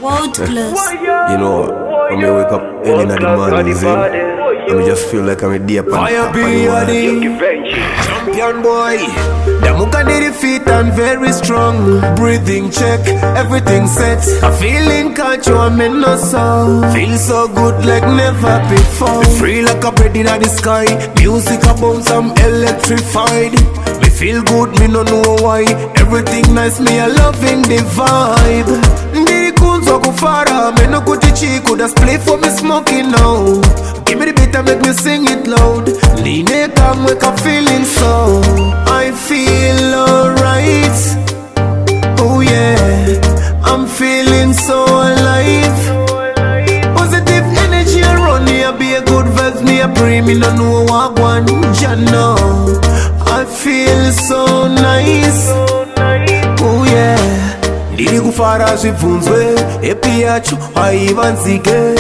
World class. You know, when me wake up early in the morning, I just feel like I'm a deep Fire champion boy. The muka did the feet and very strong. Breathing check, everything set. I feeling control, I'm in no soul. Feel so good like never before. Free like a bird in the sky. Music about some electrified. Me feel good, me no know why. Everything nice, me a loving the vibe. Ndiri kunzo kufara, me no kuti chiku. That's play for me smoking now. Give me the beat and make me sing it loud. Lean it and make a feeling so. I feel alright. Oh yeah, I'm feeling so alive. Positive energy around me, I be a good vibes, me a pray, me no know what one. Ya know, I feel so nice. Oh yeah. Diri kufara zvibvunzwe epiyacho haivanzike.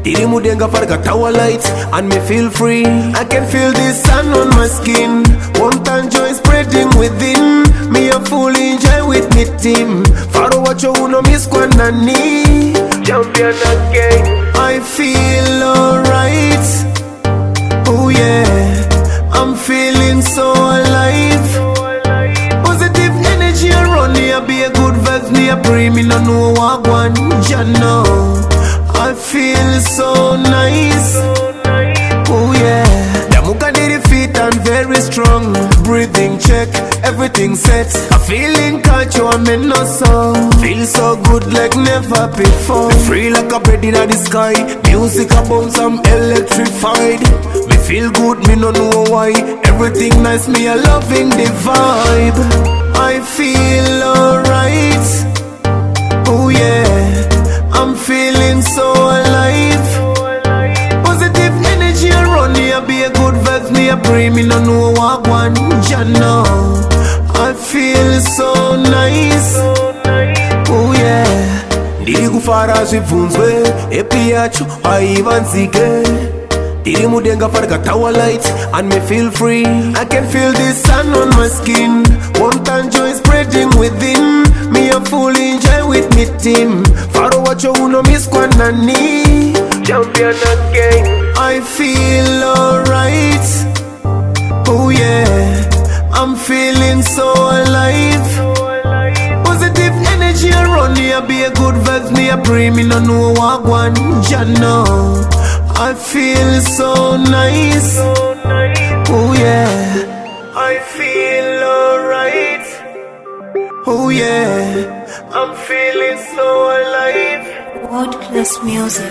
Diri mudenga farga tower light and me feel free. I can feel the sun on my skin. Warmth and joy spreading within. Me a full enjoy with me team. Faro wacho uno miss kwa nani. Champion again. I feel alright. Oh yeah, I'm feeling so alive. Positive energy around me, I be a good vibes, me a pray, me no know what one. Ya know, I feel so nice. Oh yeah, Damuka did the feet and very strong. Breathing check, everything set. I feeling control, I'm in no soul. Feel so good like never before. Free like a bird in the sky. Music about some electrified. Me feel good, me no know why. Everything nice, me a loving the vibe. I feel alright. Oh yeah, I'm feeling so alive. Positive energy around me, I be a good vibes, me a pray, me no know what one. Ya know, I feel so nice. Oh yeah. Diri kufara zvibvunzwe epiyacho haivanzike. Diri mudenga farga tower light and me feel free. I can feel the sun on my skin. Warmth and joy spreading within. Me a full enjoy with me team. Faro wacho uno miss kwa nani. Champion again. I feel alright. Oh yeah, I'm feeling so alive. Positive energy around me, I be a good vibes, me a pray, me no know what one. Ya know, I feel so nice. Oh yeah, I feel alright. Oh yeah, I'm feeling so alive. World class music.